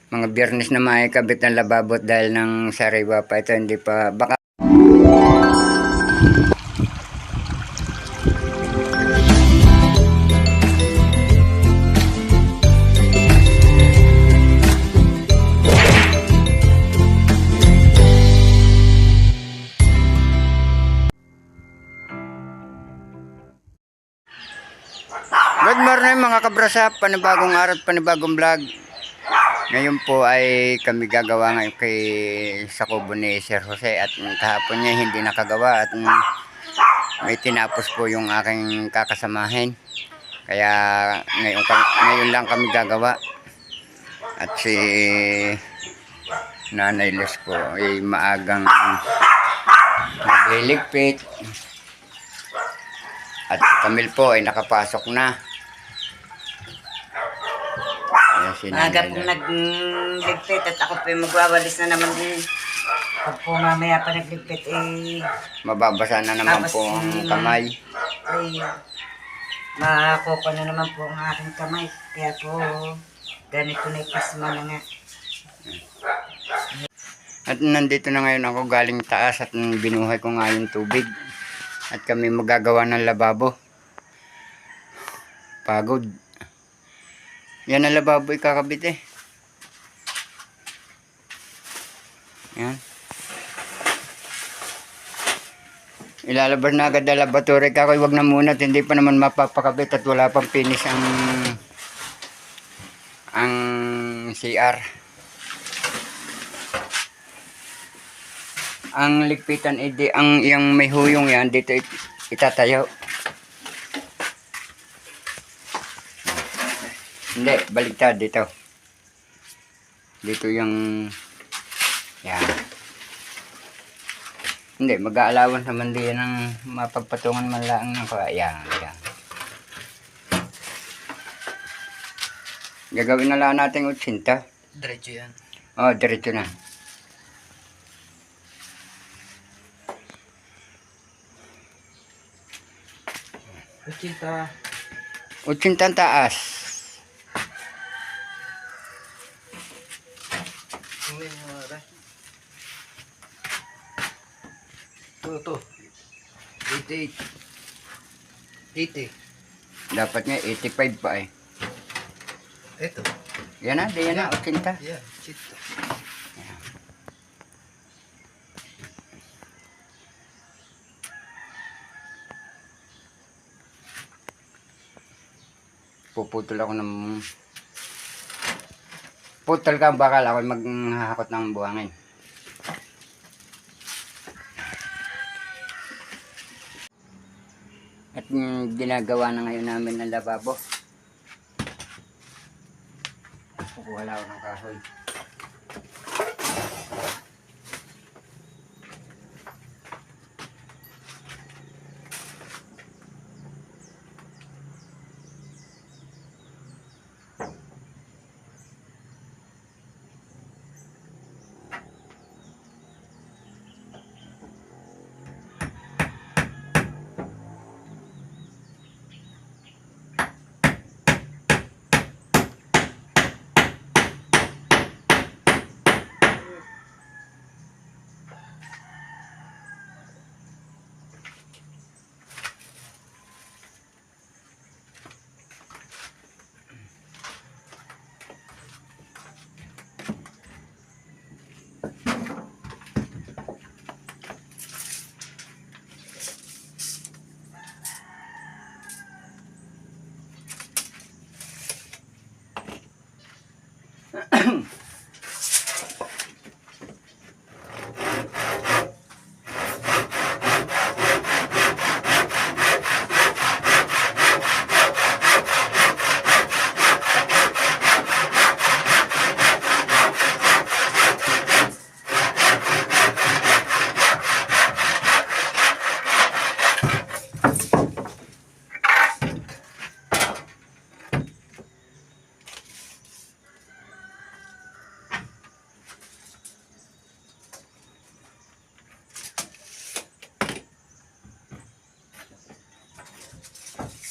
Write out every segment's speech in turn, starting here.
Mga biyernes na makikabit ng lababo dahil ng sariwa pa ito, hindi pa baka. Good morning mga kabrasa, panibagong araw at panibagong vlog. Ngayon po ay kami gagawa ngayon kay sa kubo ni Sir Jose at kahapon niya hindi nakagawa at may tinapos po yung aking kakasamahin. Kaya ngayon lang kami gagawa. At si Nanay Les po ay maagang nagliligpit. At si Camille po ay nakapasok na. Maaga pong nagligpit at ako po yung magwawalis na naman din. Pag po mamaya pa nagligpit mababasa na naman po ang kamay. Ay makukuha na naman po ang aking kamay. Kaya po ganito na ipasma na nga. At nandito na ngayon ako galing taas at binuhay ko nga yung tubig. At kami magagawa ng lababo. Pagod. Yan ang lababo ikakabit eh. Yan. Ilalabas na agad ang laboratory. Kakoy wag na muna at hindi pa naman mapapakabit at wala pang finish ang CR. Ang ligpitan ang yung may huyong yan dito itatayo. Hindi, baliktad dito. Dito yung yan. Hindi, mag-aalawan naman din ng mapagpatungan man lang ng yan. Gagawin na lang natin 80. Diretso yan. Oh, diretso na. Utsinta ang taas. Ito. 88. 80. Dapat nga 85 pa eh. Ito. Yan na, di yan na, 80. Yeah, chito. Puputol ako ng putol ka bakal ako maghahakot ng buhangin. At ginagawa na ngayon namin ng lababo. Kukuha lang ako ng kahoy.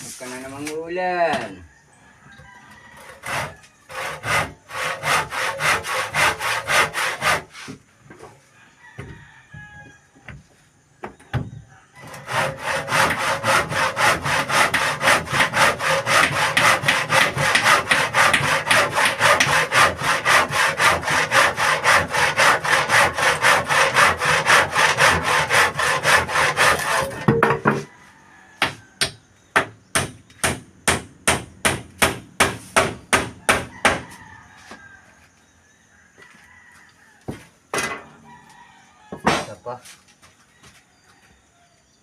Huwag ka na namang ulan. pa.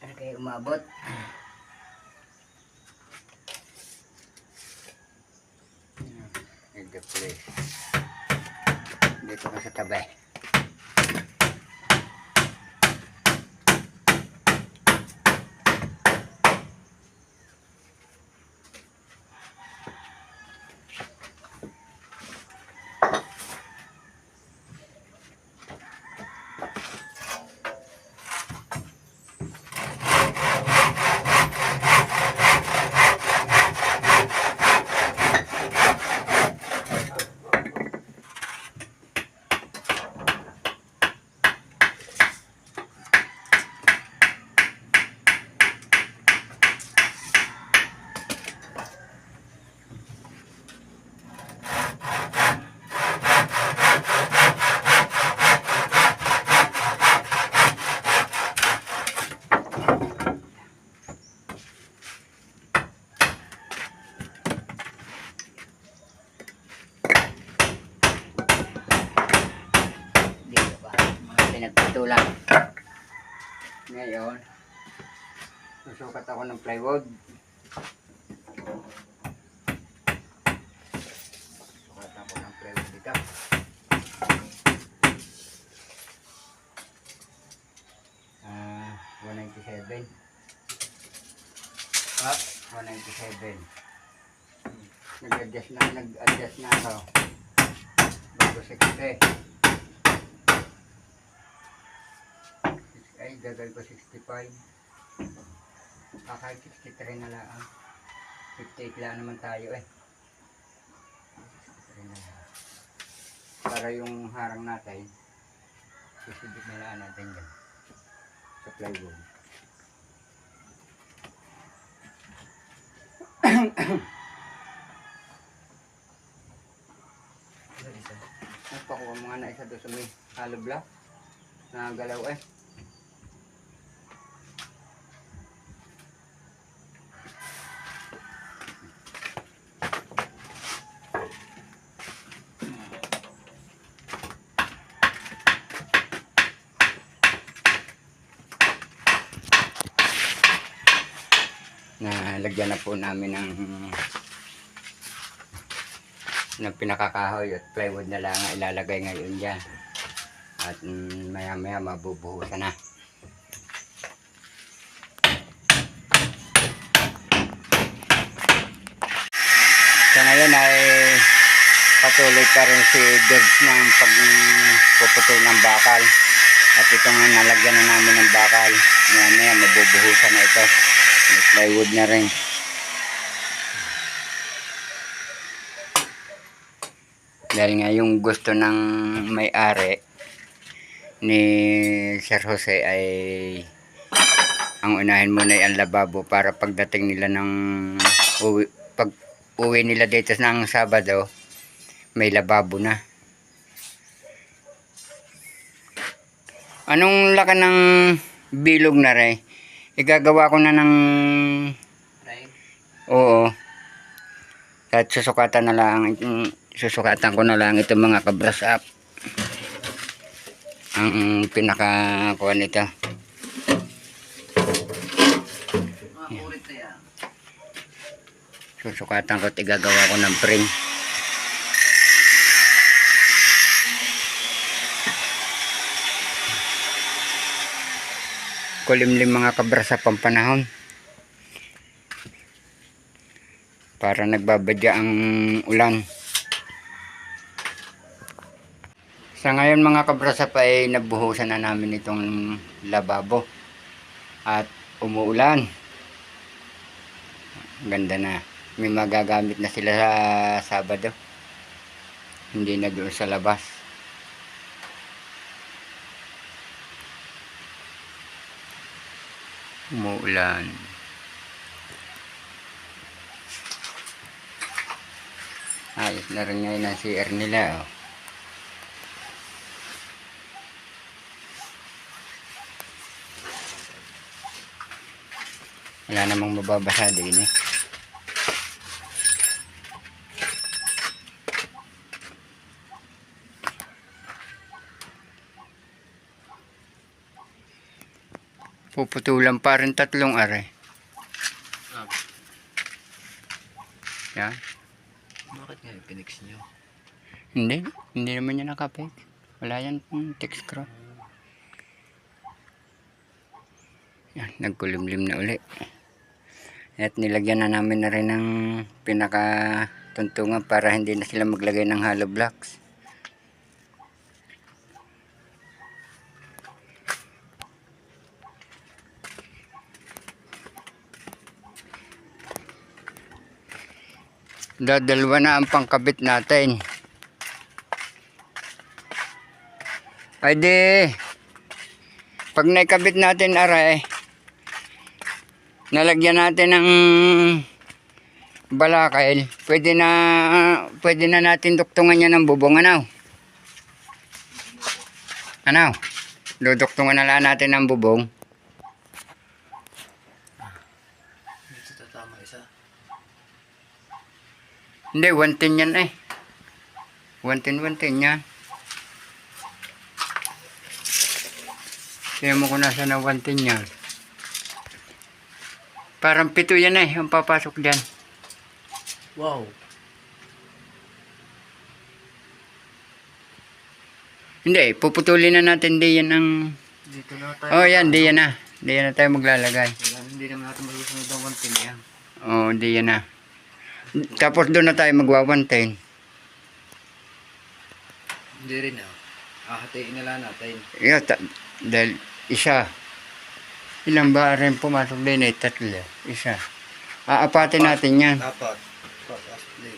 Ano kayo umabot? Ito please. Dito ka sa tabi. Dito ba? Mga pinagpitulan. Ngayon, susukat ako ng plywood. Susukat ako ng plywood dito. Ah, 197. Ah, 197. Nag-adjust na ako. Bago 60. Ay, gagal ko 65. Kahit 63 na lang. 58 lang naman tayo eh. 63 na lang. Para yung harang natin, susubik na lang natin dyan. Sa plywood. Nagpakuha mga na isa doon sa may hollow block. Nagalaw eh. Nalagyan na po namin ng pinakakahoy at plywood na lang ang ilalagay ngayon dyan. At maya maya mabubuhusan na. Sa ngayon ay patuloy pa rin si George ng pagpuputol ng bakal. At itong nalagyan na namin ng bakal. Maya maya mabubuhusan na ito. May plywood na rin. Dahil nga yung gusto ng may-ari ni Sir Jose ay ang unahin muna ay ang lababo para pagdating nila ng pag uwi nila dito ng Sabado may lababo na. Anong laka ng bilog na rin? Igagawa ko na ng oo. At susukatan na lang, susukatan ko na lang itong mga kabras up. Ang pinaka-kuha nito. Susukatan ko at igagawa ko ng frame. Kulimlim mga kabras sa pampanahon. Para nagbabadya ang ulan. Sa ngayon mga kabrasap ay nabuhusan na namin itong lababo. At umuulan. Ganda na. May magagamit na sila sa Sabado. Hindi na doon sa labas. Umuulan. Ayos na rin ngayon ang CR nila. Oh. Wala namang mababasa din eh. Puputulan pa rin 3 are. Ah, Yan. bakit nga pinix nyo? Hindi naman niya nakapik. Wala yan text screw. Yan, nagkulimlim na uli. At nilagyan na namin na rin ng pinakatuntungan para hindi na sila maglagay ng hollow blocks. Dadalwa na ang pangkabit natin. Ay di, pag naikabit natin aray, nalagyan natin ng balakal, pwede na natin duktungan yan ng bubong. Ano? Duduktungan na lang natin ng bubong. Dito tatama isa. Hindi, 110 yan eh. 110 yan. Kaya mo kung nasa na 110 yan. Parang 7 yan eh, ang papasok dyan. Wow. Hindi, puputulin na natin di yan ang... Dito na tayo. Oh yan, di yan na. Di yan na tayo maglalagay. Wala, hindi naman natin masusunod ang 110 yan. Oh, di yan na. Tapos doon na tayo magwa-110. Hindi rin ah. Hahatiin na lang natin. Yeah, dahil isa. Ilang ba rin pumasok din eh? 3. Isa. Aapatin natin yan. Dapat. Papas play.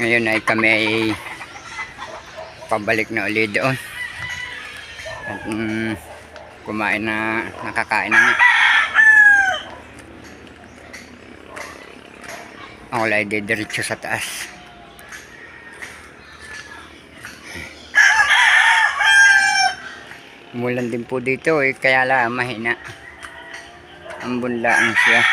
Ngayon ay kami ay pabalik na ulit doon. At kumain na, nakakain na nga. Ako lang ay diretso sa taas. Umulan din po dito eh, kaya lang mahina. Ang bunlaan siya.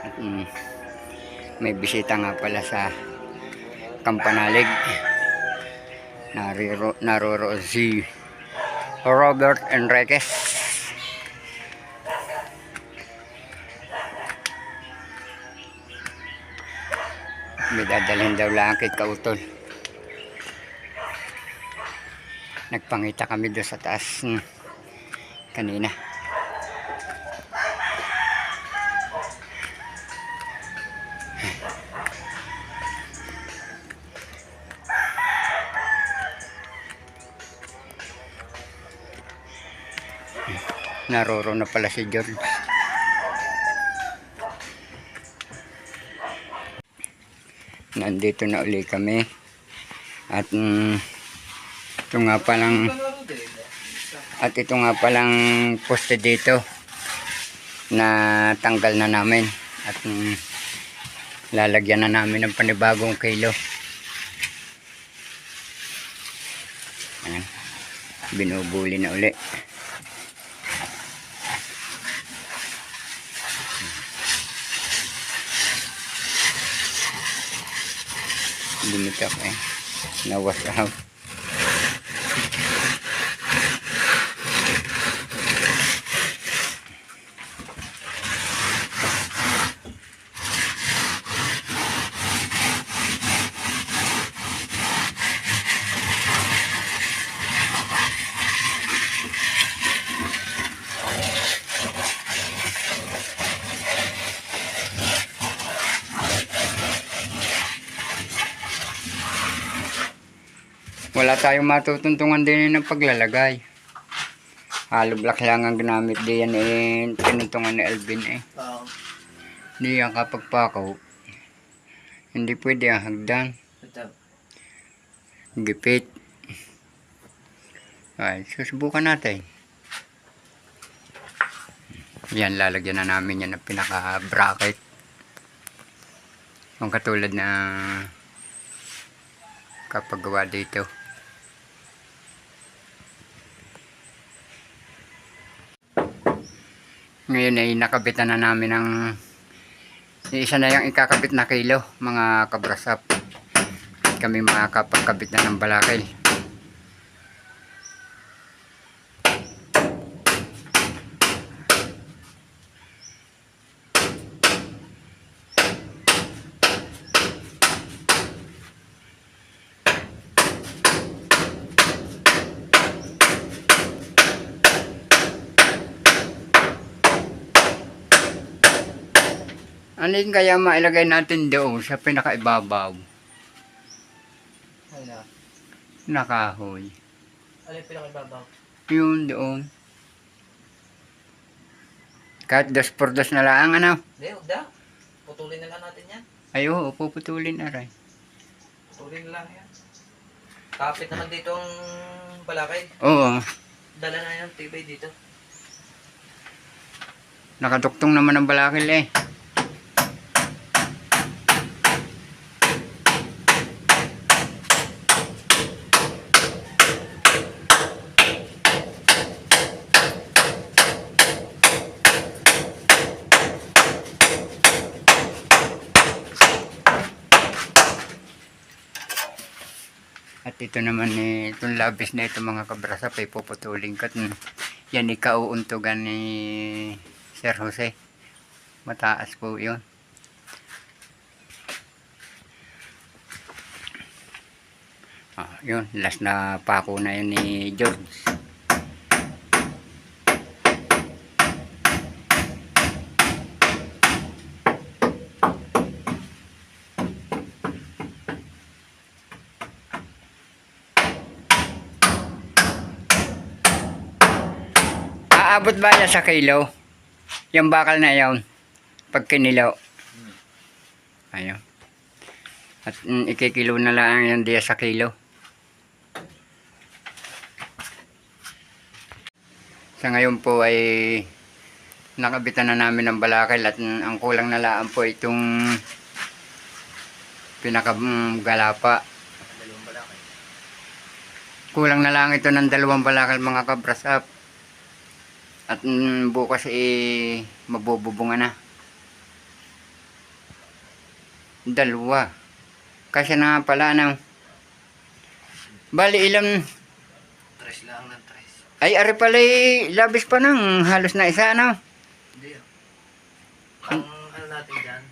At, may bisita nga pala sa Kampanalig. Naroroon si Robert Enriquez. May dadalhin daw lang kay Kautol. Nagpangita kami doon sa taas kanina. Naroroon na pala si George. Nandito na uli kami. At ito nga palang poste dito na tanggal na namin. At lalagyan na namin ng panibagong kilo. Ayan. Binubuli na uli. Bumita ko eh. Nawas out. Wala tayong matutuntungan din ng paglalagay. Hollow block lang ang ginamit din eh, tinuntungan ni Alvin eh. Hindi yan kapag pakaw. Hindi pwede ang hagdan. Ito. Gipit. Ay, susubukan natin. Yan, lalagyan na namin yan ng pinaka-bracket. Ang katulad na kapag gawa dito. Ngayon ay nakabitan na namin ng Isa na yung ikakabit na kilo, mga kabrasap. Kami makakapagkabit na ng balakil. Ano yung kaya mailagay natin doon sa pinakaibabaw? Ano na? Nakahoy. Ano yung pinakababaw? Yun doon. Kahit 2x2 na lang, ano? Hindi, huwag na. Putulin na lang natin yan. Ay, oo, puputulin na rin. Putulin na lang yan. Kapit naman dito ang balakay. Oo, Dala na yung tibay dito. nakatuktong naman ang balakil eh. At ito naman eh, itong labis na ito mga kabrasap ay puputulin ko. Yan ikauuntugan ni Sir Jose. Mataas po yun. Yun, last na pako na yun ni George. Aabot ba yan sa kilo? Yung bakal na yun. Pag kinilaw. Ayun. At ikikilo na lang yan diya sa kilo. Sa ngayon po ay nakabitan na namin ng balakil at ang kulang na lang po itong pinakagalapa. Kulang na lang ito ng 2 balakal mga kabrasap. At bukas mabububungan na. 2. Kasi na pala ano. Bali ilang. 3 lang ng 3. Ay ari pala labis pa nang halos na isa ano. Hindi ah. Ang ano natin dyan.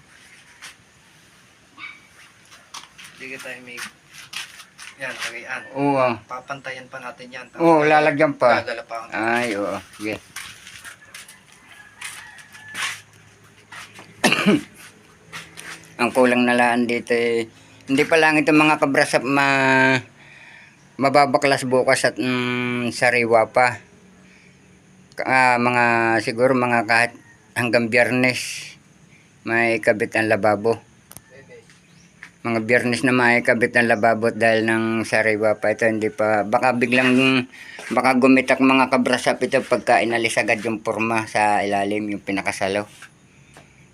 Hindi ka tayo may... Yan, tagayan. Oo. Papantayan pa natin yan. Oo, lalagyan pa. Gagala pa ang... Ay, oo. Sige. Ang kulang na laan dito eh, hindi pa lang ito mga kabrasap mababaklas bukas at sariwa pa. Mga siguro mga kahit hanggang Biyernes may kabit ang lababo. Mga Biyernes na may kabit ang lababo dahil ng sariwa pa ito, hindi pa baka biglang baka gumitak mga kabrasap ito pagka inalis agad yung porma sa ilalim, yung pinakasalo.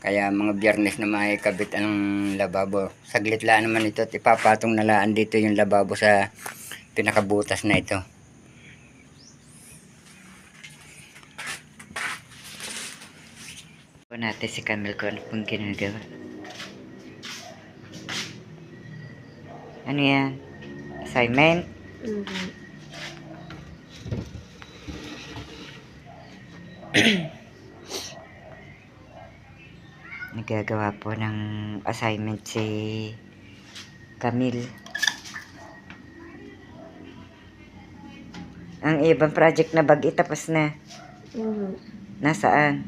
Kaya mga Biyernes na may kabit ang lababo. Saglit lang naman ito at ipapatong na laan dito yung lababo sa pinakabutas na ito. Po natin si Camille kung ano pong ginagawa. Ano yan? Assignment? Nagagawa po ng assignment si Camille. Ang ibang project na bag itapos na. Nasaan?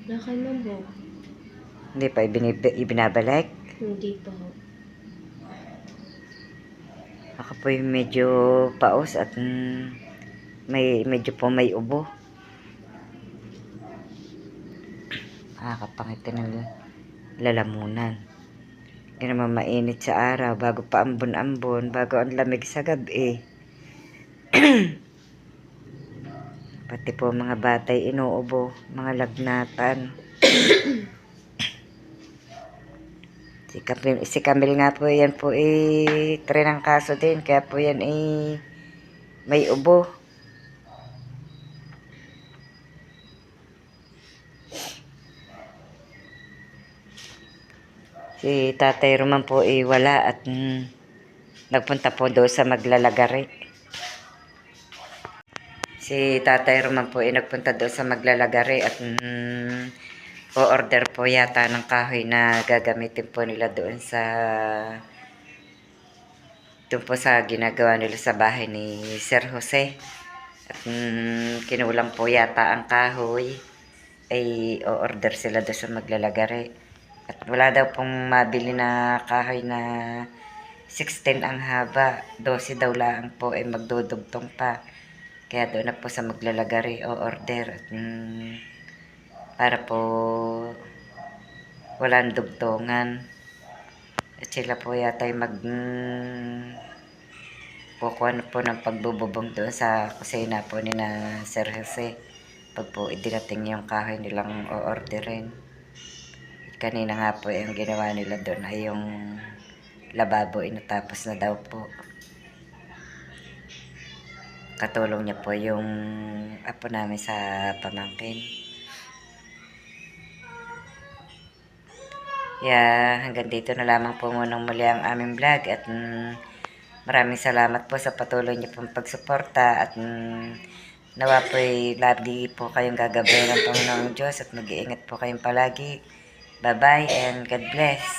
Nakalubog. Hindi pa ibinabalik? Hindi pa ho. Ako po yung medyo paos at medyo po may ubo. Nakakapangiti ng lalamunan. Hindi naman mainit sa araw bago pa ambon-ambon, bago ang lamig sa gabi. Pati po mga batay inuubo, mga lagnatan. Si Camille nga po yan po tren ng kaso din, kaya po yan may ubo. Si Tatay Roman po wala at nagpunta po doon sa maglalagari. Si Tatay Roman po nagpunta doon sa maglalagari at o-order po yata ng kahoy na gagamitin po nila doon po sa ginagawa nila sa bahay ni Sir Jose. At kinulang po yata ang kahoy ay o-order sila doon sa maglalagari. At wala daw pong mabili na kahoy na 16 ang haba. 12 daw lang po ay magdudugtong pa. Kaya doon na po sa maglalagari o-order. At para po walang dugtongan. At sila po yata ay kukuha na po ng pagbububong doon sa kusina po ni na Sir Jose. Pag po idinating yung kahoy nilang o-orderin. Kanina nga po yung ginawa nila doon ay yung lababo inatapos na daw po. Katulong niya po yung apo namin sa pamangkin. Hanggang dito na lamang po munang muli ang aming vlog at maraming salamat po sa patuloy niyo pong pagsuporta at nawa po'y lagi po kayong gagabayan ng Panginoong Diyos at mag-iingat po kayong palagi. Bye-bye and God bless.